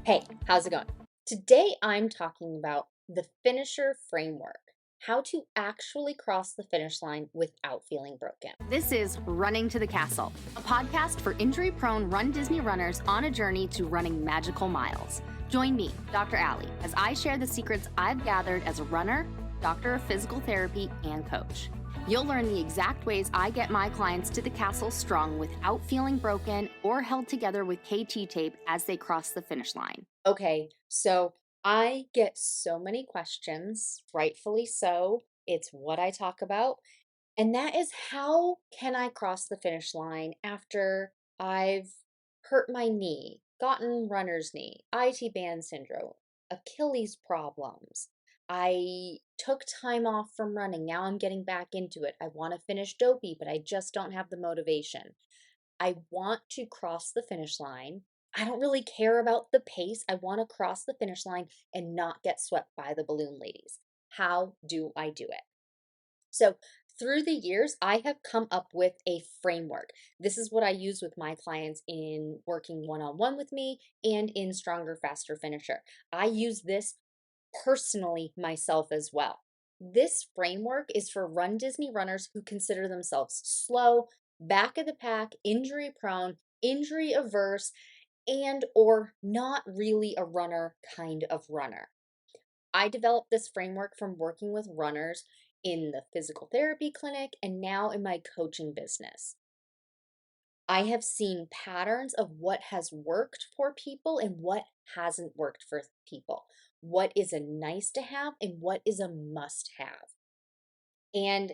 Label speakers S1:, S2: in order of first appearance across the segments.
S1: Hey, how's it going? Today I'm talking about the finisher framework, how to actually cross the finish line without feeling broken.
S2: This is Running to the Castle, a podcast for injury prone Run Disney runners on a journey to running magical miles. Join me, Dr. Allie, as I share the secrets I've gathered as a runner, doctor of physical therapy, and coach. You'll learn the exact ways I get my clients to the castle strong without feeling broken or held together with KT tape as they cross the finish line.
S1: Okay, so I get so many questions, rightfully so. It's what I talk about. And that is, how can I cross the finish line after I've hurt my knee, gotten runner's knee, IT band syndrome, Achilles problems. I took time off from running. Now I'm getting back into it. I want to finish dopey, but I just don't have the motivation. I want to cross the finish line. I don't really care about the pace. I want to cross the finish line and not get swept by the balloon ladies. How do I do it? So, through the years, I have come up with a framework. This is what I use with my clients in working one on one with me and in Stronger, Faster Finisher. I use this personally myself as well. This framework is for Run Disney runners who consider themselves slow, back of the pack, injury prone, injury averse, and or not really a runner kind of runner. I developed this framework from working with runners in the physical therapy clinic and now in my coaching business. I have seen patterns of what has worked for people and what hasn't worked for people. What is a nice to have and what is a must have. And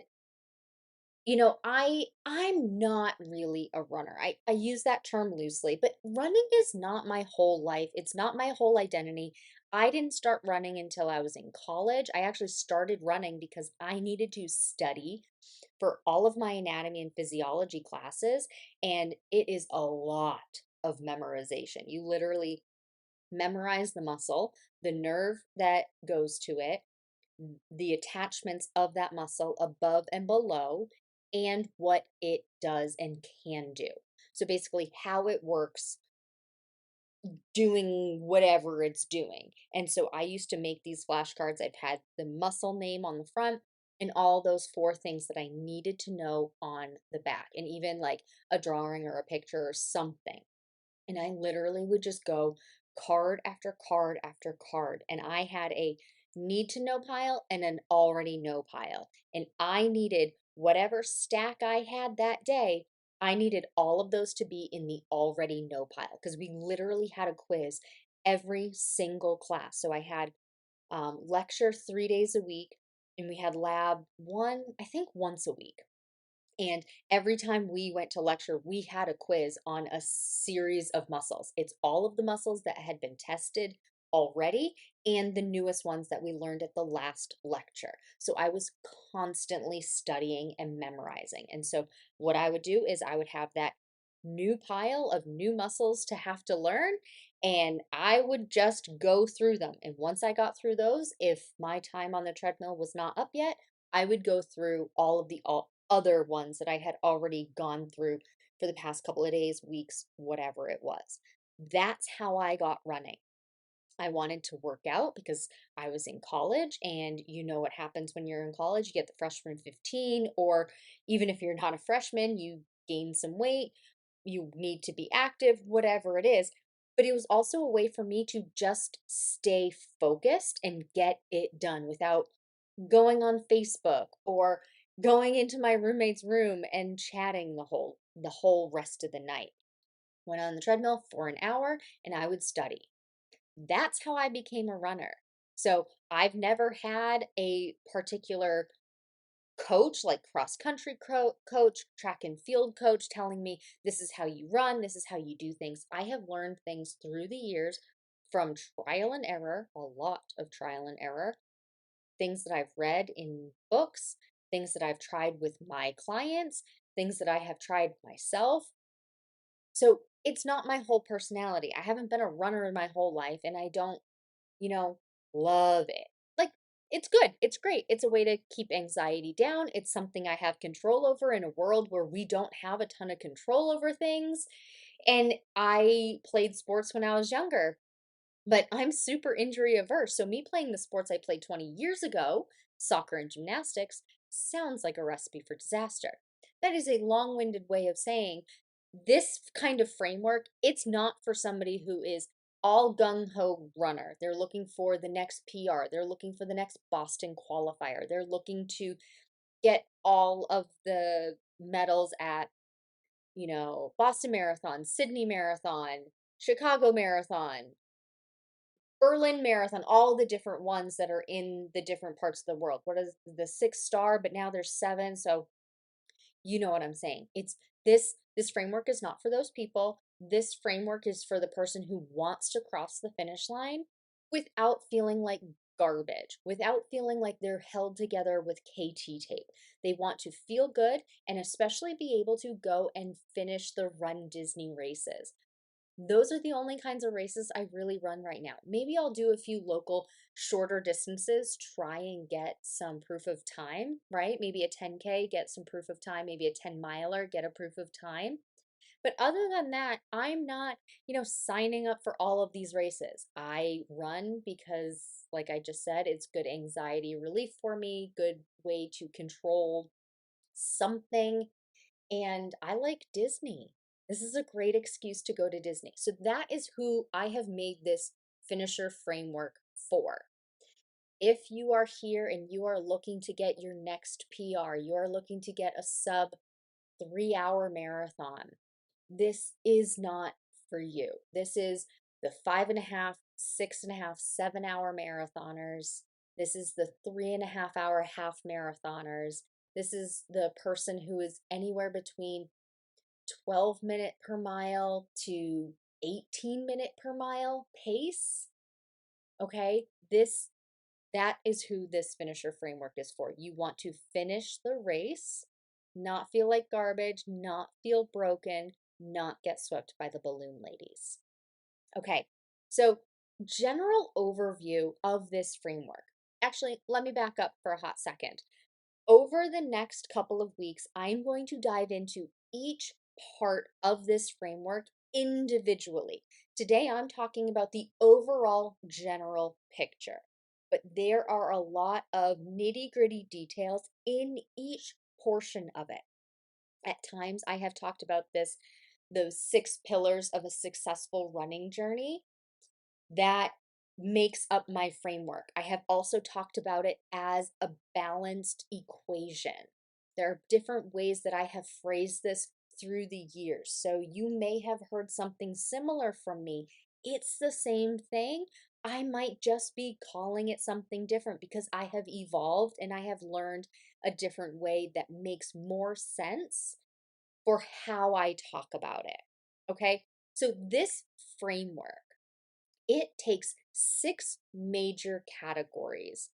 S1: I'm not really a runner. I use that term loosely, but running is not my whole life. It's not my whole identity. I didn't start running until I was in college. I actually started running because I needed to study for all of my anatomy and physiology classes, and it is a lot of memorization. You literally memorize the muscle, the nerve that goes to it, the attachments of that muscle above and below, and what it does and can do. So basically, how it works doing whatever it's doing. And so I used to make these flashcards. I've had the muscle name on the front and all those four things that I needed to know on the back, and even like a drawing or a picture or something. And I literally would just go card after card after card. And I had a need to know pile and an already know pile. And I needed whatever stack I had that day, I needed all of those to be in the already know pile because we literally had a quiz every single class. So I had lecture 3 days a week, and we had lab one, I think once a week. And every time we went to lecture, we had a quiz on a series of muscles. It's all of the muscles that had been tested already and the newest ones that we learned at the last lecture. So I was constantly studying and memorizing. And so what I would do is I would have that new pile of new muscles to have to learn, and I would just go through them. And once I got through those, if my time on the treadmill was not up yet, I would go through all of the other ones that I had already gone through for the past couple of days, weeks, whatever it was. That's how I got running. I wanted to work out because I was in college, and you know what happens when you're in college. You get the freshman 15, or even if you're not a freshman, you gain some weight, you need to be active, whatever it is. But it was also a way for me to just stay focused and get it done without going on Facebook or going into my roommate's room and chatting the whole rest of the night. Went on the treadmill for an hour and I would study. That's how I became a runner. So I've never had a particular coach, like cross country coach, track and field coach, telling me this is how you run, this is how you do things. I have learned things through the years from trial and error, a lot of trial and error, things that I've read in books, things that I've tried with my clients, things that I have tried myself. So it's not my whole personality. I haven't been a runner in my whole life, and I don't, you know, love it. Like, it's good. It's great. It's a way to keep anxiety down. It's something I have control over in a world where we don't have a ton of control over things. And I played sports when I was younger. But I'm super injury averse. So me playing the sports I played 20 years ago, soccer and gymnastics, sounds like a recipe for disaster. That is a long-winded way of saying this kind of framework, it's not for somebody who is all gung-ho runner. They're looking for the next PR. They're looking for the next Boston qualifier. They're looking to get all of the medals at, Boston Marathon, Sydney Marathon, Chicago Marathon, Berlin Marathon, all the different ones that are in the different parts of the world. What is the six star, but now there's seven. So you know what I'm saying. It's this framework is not for those people. This framework is for the person who wants to cross the finish line without feeling like garbage, without feeling like they're held together with KT tape. They want to feel good and especially be able to go and finish the Run Disney races. Those are the only kinds of races I really run right now. Maybe I'll do a few local shorter distances, try and get some proof of time, right? Maybe a 10K, get some proof of time, maybe a 10 miler, get a proof of time. But other than that, I'm not, signing up for all of these races. I run because, like I just said, it's good anxiety relief for me, good way to control something, and I like Disney. This is a great excuse to go to Disney. So that is who I have made this finisher framework for. If you are here and you are looking to get your next PR, you are looking to get a sub 3 hour marathon, this is not for you. This is the 5.5, 6.5, 7 hour marathoners. This is the 3.5 hour half marathoners. This is the person who is anywhere between 12-minute per mile to 18-minute per mile pace. Okay, that is who this finisher framework is for. You want to finish the race, not feel like garbage, not feel broken, not get swept by the balloon ladies. Okay, so general overview of this framework. Actually, let me back up for a hot second. Over the next couple of weeks, I'm going to dive into each part of this framework individually. Today, I'm talking about the overall general picture, but there are a lot of nitty-gritty details in each portion of it. At times, I have talked about those 6 pillars of a successful running journey that makes up my framework. I have also talked about it as a balanced equation. There are different ways that I have phrased this through the years. So you may have heard something similar from me. It's the same thing. I might just be calling it something different because I have evolved and I have learned a different way that makes more sense for how I talk about it. Okay? So this framework, it takes 6 major categories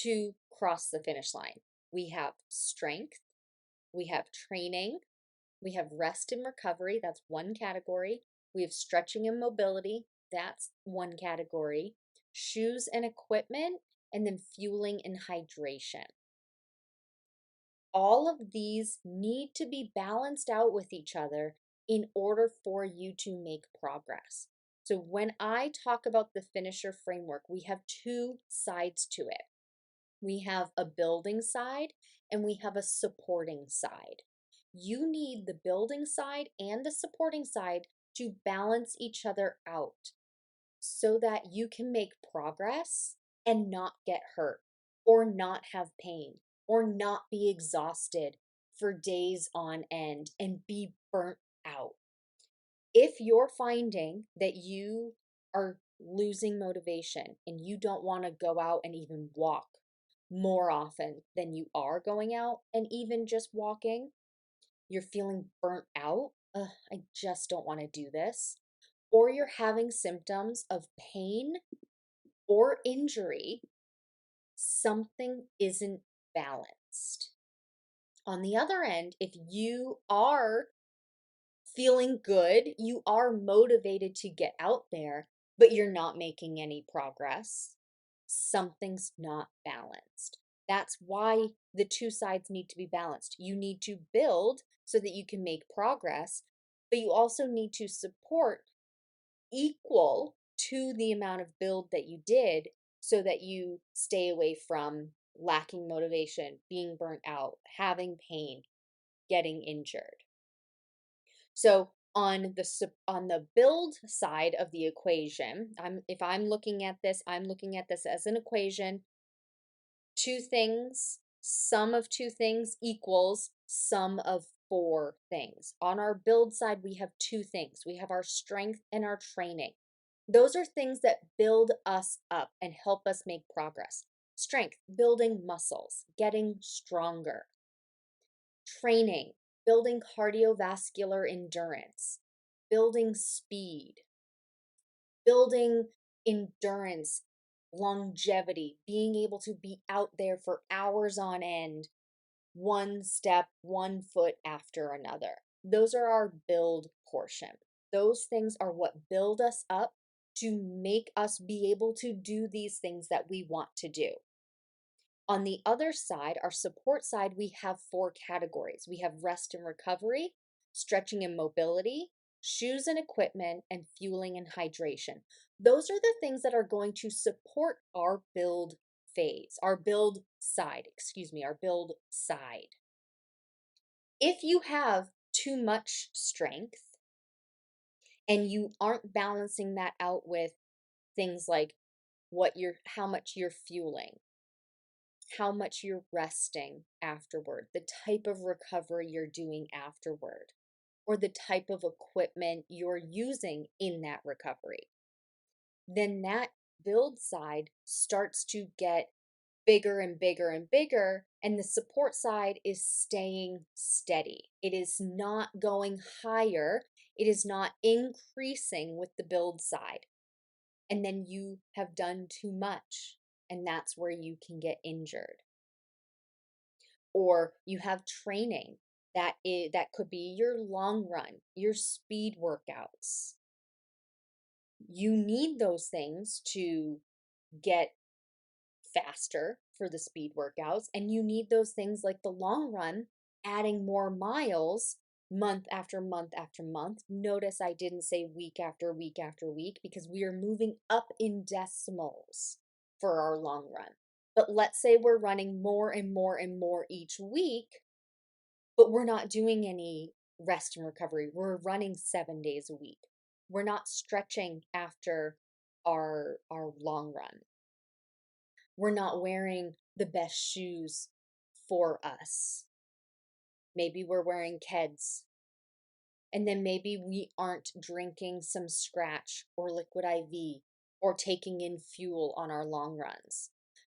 S1: to cross the finish line. We have strength, we have training, we have rest and recovery, that's one category. We have stretching and mobility, that's one category. Shoes and equipment, and then fueling and hydration. All of these need to be balanced out with each other in order for you to make progress. So when I talk about the finisher framework, we have 2 sides to it. We have a building side and we have a supporting side. You need the building side and the supporting side to balance each other out so that you can make progress and not get hurt or not have pain or not be exhausted for days on end and be burnt out. If you're finding that you are losing motivation and you don't want to go out and even walk more often than you are going out and even just walking, you're feeling burnt out, ugh, I just don't want to do this, or you're having symptoms of pain or injury, something isn't balanced. On the other end, if you are feeling good, you are motivated to get out there, but you're not making any progress, something's not balanced. That's why the 2 sides need to be balanced. You need to build so that you can make progress, but you also need to support equal to the amount of build that you did so that you stay away from lacking motivation, being burnt out, having pain, getting injured. So on the build side of the equation, if I'm looking at this, I'm looking at this as an equation. Two things, sum of two things equals sum of four things. On our build side, we have two things. We have our strength and our training. Those are things that build us up and help us make progress. Strength, building muscles, getting stronger. Training, building cardiovascular endurance, building speed, building endurance, longevity, being able to be out there for hours on end, one step, one foot after another. Those are our build portion. Those things are what build us up to make us be able to do these things that we want to do. On the other side, our support side, we have four categories. We have rest and recovery, stretching and mobility, shoes and equipment, and fueling and hydration. Those are the things that are going to support our build phase, our build side, our build side. If you have too much strength and you aren't balancing that out with things like how much you're fueling, how much you're resting afterward, the type of recovery you're doing afterward, or the type of equipment you're using in that recovery, then that build side starts to get bigger and bigger and bigger, and the support side is staying steady. It is not going higher, it is not increasing with the build side. And then you have done too much, and that's where you can get injured. Or you have training that could be your long run, your speed workouts. You need those things to get faster for the speed workouts, and you need those things like the long run, adding more miles month after month after month. Notice I didn't say week after week after week because we are moving up in decimals for our long run. But let's say we're running more and more and more each week, but we're not doing any rest and recovery. We're running 7 days a week. We're not stretching after our long run. We're not wearing the best shoes for us. Maybe we're wearing Keds. And then maybe we aren't drinking some Scratch or Liquid IV or taking in fuel on our long runs.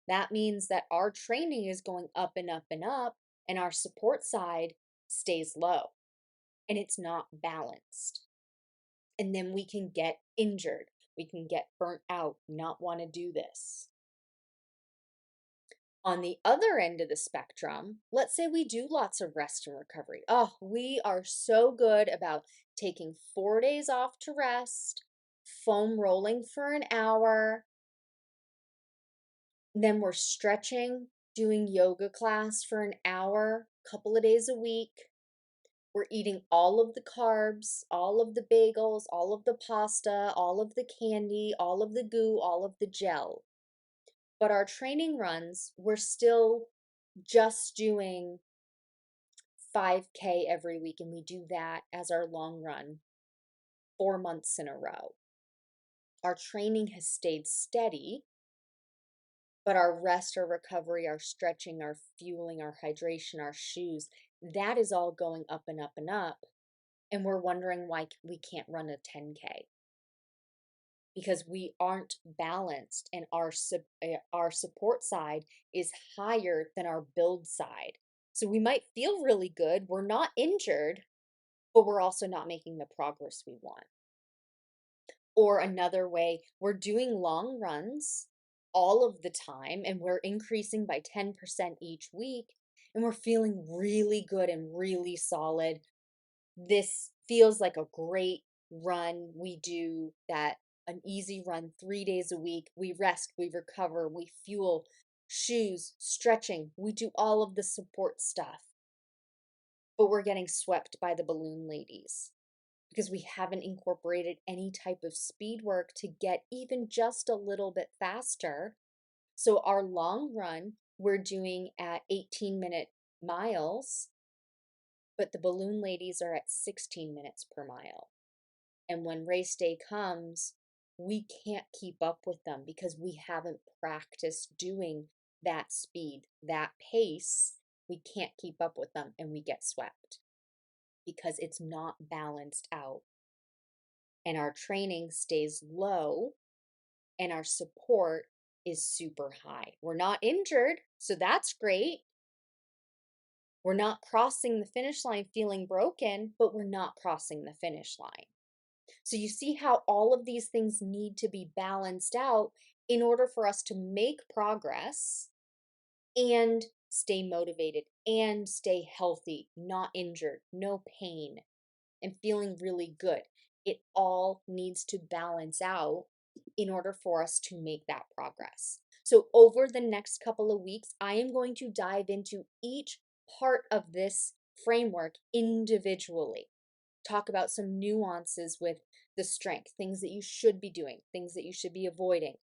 S1: That means that our training is going up and up and up, and our support side stays low, and it's not balanced. And then we can get injured. We can get burnt out, not want to do this. On the other end of the spectrum, let's say we do lots of rest and recovery. Oh, we are so good about taking 4 days off to rest, foam rolling for an hour. Then we're stretching, doing yoga class for an hour, couple of days a week. We're eating all of the carbs, all of the bagels, all of the pasta, all of the candy, all of the goo, all of the gel. But our training runs, we're still just doing 5K every week, and we do that as our long run 4 months in a row. Our training has stayed steady, but our rest, our recovery, our stretching, our fueling, our hydration, our shoes, that is all going up and up and up. And we're wondering why we can't run a 10K. Because we aren't balanced, and our support side is higher than our build side. So we might feel really good, we're not injured, but we're also not making the progress we want. Or another way, we're doing long runs all of the time, and we're increasing by 10% each week, and we're feeling really good and really solid. This feels like a great run. We do that, an easy run 3 days a week. We rest, we recover, we fuel, shoes, stretching. We do all of the support stuff. But we're getting swept by the balloon ladies because we haven't incorporated any type of speed work to get even just a little bit faster. So our long run, we're doing at 18-minute miles, but the balloon ladies are at 16 minutes per mile. And when race day comes, we can't keep up with them because we haven't practiced doing that speed, that pace. We can't keep up with them and we get swept because it's not balanced out. And our training stays low and our support is super high. We're not injured, so that's great. We're not crossing the finish line feeling broken, but we're not crossing the finish line. So you see how all of these things need to be balanced out in order for us to make progress and stay motivated and stay healthy, not injured, no pain, and feeling really good. It all needs to balance out in order for us to make that progress. So over the next couple of weeks, I am going to dive into each part of this framework individually. Talk about some nuances with the strength, things that you should be doing, things that you should be avoiding,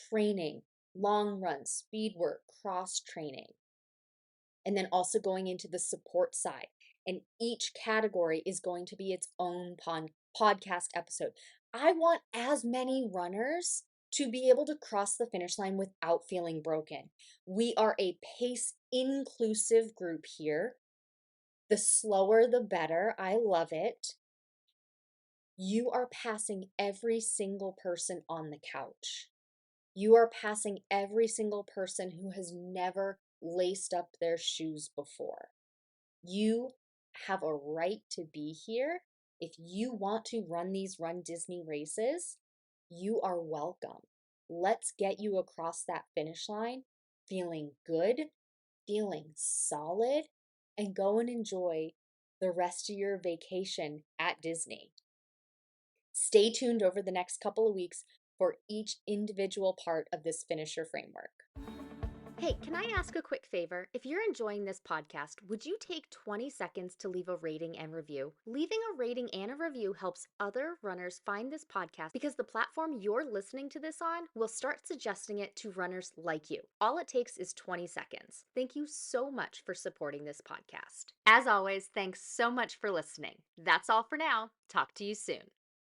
S1: training, long runs, speed work, cross training, and then also going into the support side. And each category is going to be its own podcast episode. I want as many runners to be able to cross the finish line without feeling broken. We are a pace inclusive group here. The slower, the better. I love it. You are passing every single person on the couch. You are passing every single person who has never laced up their shoes before. You have a right to be here. If you want to run these runDisney races, you are welcome. Let's get you across that finish line feeling good, feeling solid, and go and enjoy the rest of your vacation at Disney. Stay tuned over the next couple of weeks for each individual part of this finisher framework.
S2: Hey, can I ask a quick favor? If you're enjoying this podcast, would you take 20 seconds to leave a rating and review? Leaving a rating and a review helps other runners find this podcast because the platform you're listening to this on will start suggesting it to runners like you. All it takes is 20 seconds. Thank you so much for supporting this podcast. As always, thanks so much for listening. That's all for now. Talk to you soon.